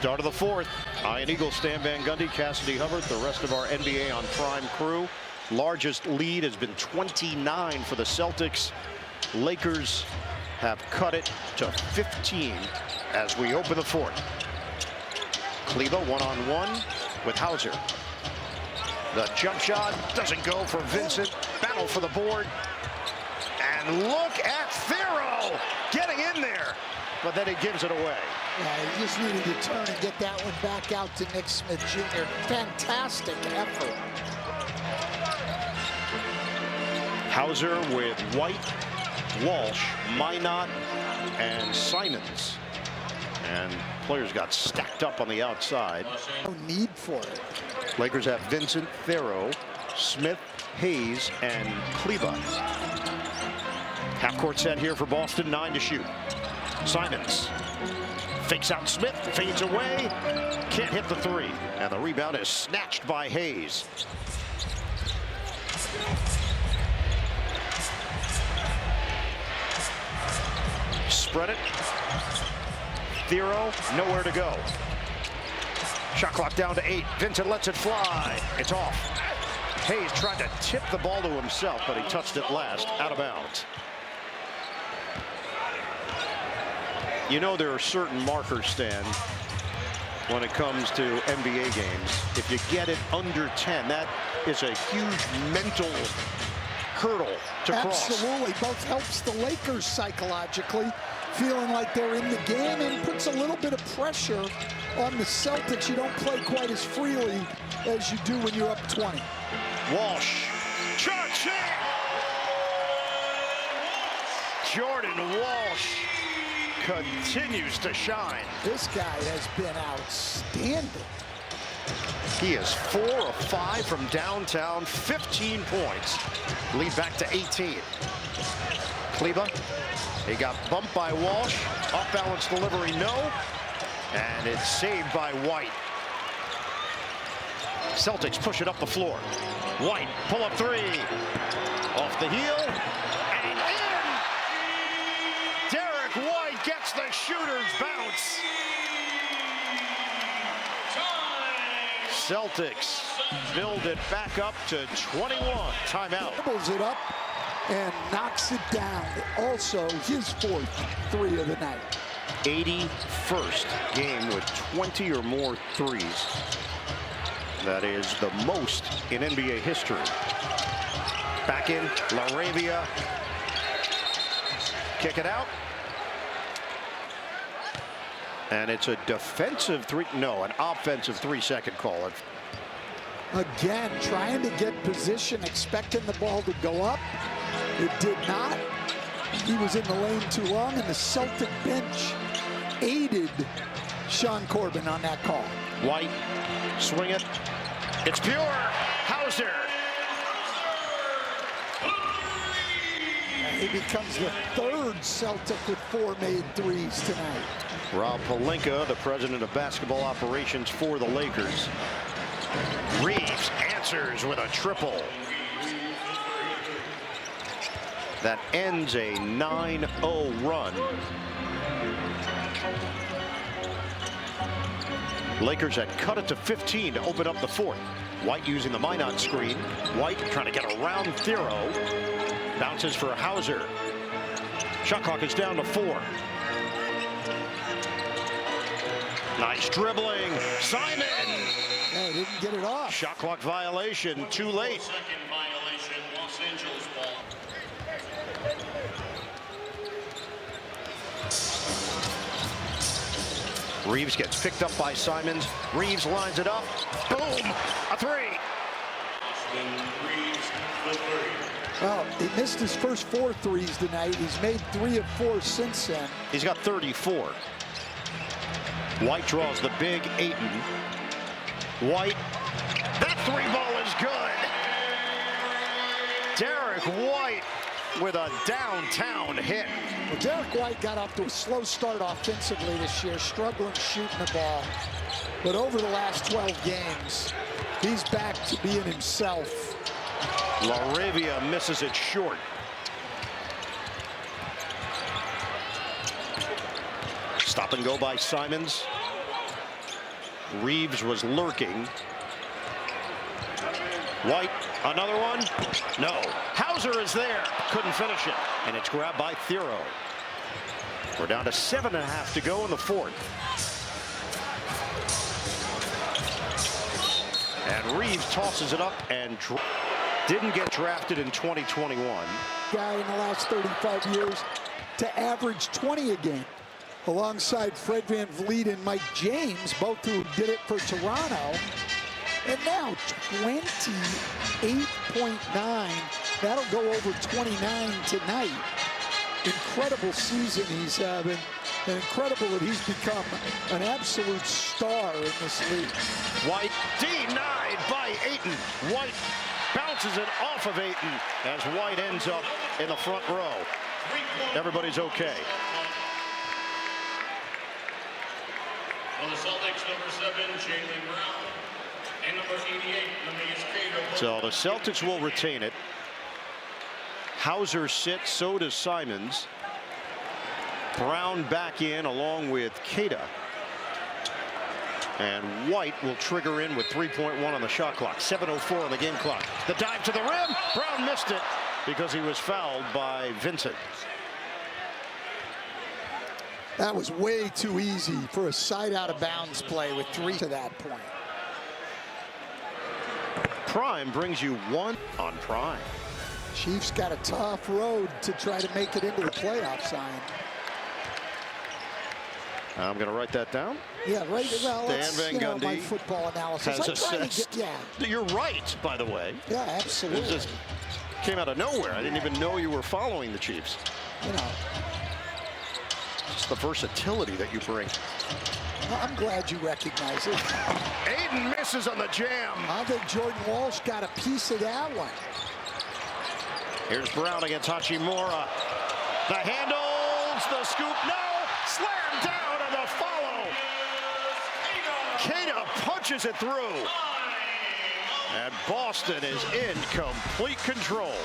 Start of the fourth. Ian Eagle, Stan Van Gundy, Cassidy Hubbard, the rest of our NBA on Prime crew. Largest lead has been 29 for the Celtics. Lakers have cut it to 15 as we open the fourth. Kleber one-on-one with Hauser. The jump shot doesn't go for Vincent. Battle for the board. And look at Thero getting in there, but then he gives it away. Yeah, he just needed to turn and get that one back out to Nick Smith Jr. Fantastic effort. Hauser with White, Walsh, Minot, and Simons. And players got stacked up on the outside. No need for it. Lakers have Vincent, Thero, Smith, Hayes, and Kleber. Half-court set here for Boston, 9 to shoot. Simons fakes out Smith, fades away, can't hit the three. And the rebound is snatched by Hayes. Spread it. Thero, nowhere to go. Shot clock down to 8. Vincent lets it fly. It's off. Hayes tried to tip the ball to himself, but he touched it last, out of bounds. You know there are certain markers, Stan, when it comes to NBA games. If you get it under 10, that is a huge mental hurdle to cross. Absolutely. Both helps the Lakers psychologically, feeling like they're in the game, and puts a little bit of pressure on the Celtics. You don't play quite as freely as you do when you're up 20. Walsh. Cha-ching! Jordan Walsh continues to shine. This guy has been outstanding. He is 4 of 5 from downtown, 15 points. Lead back to 18. Kleber, he got bumped by Walsh. Off-balance delivery, no. And it's saved by White. Celtics push it up the floor. White, pull-up three. Off the heel. And in! Derek White gets the shooter's bounce. Celtics build it back up to 21. Timeout. Dribbles it up and knocks it down. Also his fourth three of the night. 81st game with 20 or more threes. That is the most in NBA history. Back in, LaRavia. Kick it out. And it's a defensive three, no, an offensive 3-second call. Again, trying to get position, expecting the ball to go up. It did not. He was in the lane too long, and the Celtic bench aided Sean Corbin on that call. White, swing it. It's pure. Hauser. He becomes the third Celtic with 4 made threes tonight. Rob Pelinka, the president of basketball operations for the Lakers. Reeves answers with a triple. That ends a 9-0 run. Lakers had cut it to 15 to open up the fourth. White using the Minot screen. White trying to get around Thero. Bounces for Hauser. Shot clock is down to 4. Nice dribbling. Simon. Yeah, didn't get it off. Shot clock violation. Too late. Second violation, Los Angeles ball. Reeves gets picked up by Simons. Reeves lines it up. Boom! A three. Well, he missed his first 4 threes tonight. He's made 3 of 4 since then. He's got 34. White draws the big Ayton. White. That 3-ball is good. Derek White with a downtown hit. Well, Derek White got off to a slow start offensively this year, struggling shooting the ball. But over the last 12 games, he's back to being himself. LaRavia misses it short. Stop and go by Simons. Reeves was lurking. White, another one. No. Hauser is there. Couldn't finish it. And it's grabbed by Thero. We're down to 7.5 to go in the fourth. And Reeves tosses it up and didn't get drafted in 2021. Guy in the last 35 years to average 20 a game, alongside Fred VanVleet and Mike James, both who did it for Toronto. And now 28.9. That'll go over 29 tonight. Incredible season he's having, and incredible that he's become an absolute star in this league. White denied by Ayton. White bounces it off of Ayton as White ends up in the front row. Everybody's okay. For the Celtics, number 7, Jaylen Brown. And number 88, Neemias Queta. So the Celtics will retain it. Hauser sits, so does Simons. Brown back in along with Queta. And White will trigger in with 3.1 on the shot clock. 7:04 on the game clock. The dive to the rim. Brown missed it because he was fouled by Vincent. That was way too easy for a side out of bounds play with 3 to that point. Prime brings you 1 on Prime. Chiefs got a tough road to try to make it into the playoffs, Zion. I'm going to write that down. Yeah, right. Well, Stan Van Gundy my football analysis. has I'm trying to assessed. get, yeah. You're right, by the way. Yeah, absolutely. It just came out of nowhere. I didn't even know you were following the Chiefs. You know, Just the versatility that you bring. I'm glad you recognize it. Ayton misses on the jam. I think Jordan Walsh got a piece of that one. Here's Brown against Hachimura. The handles, the scoop, no! Slam down on the follow. Queta punches it through. And Boston is in complete control.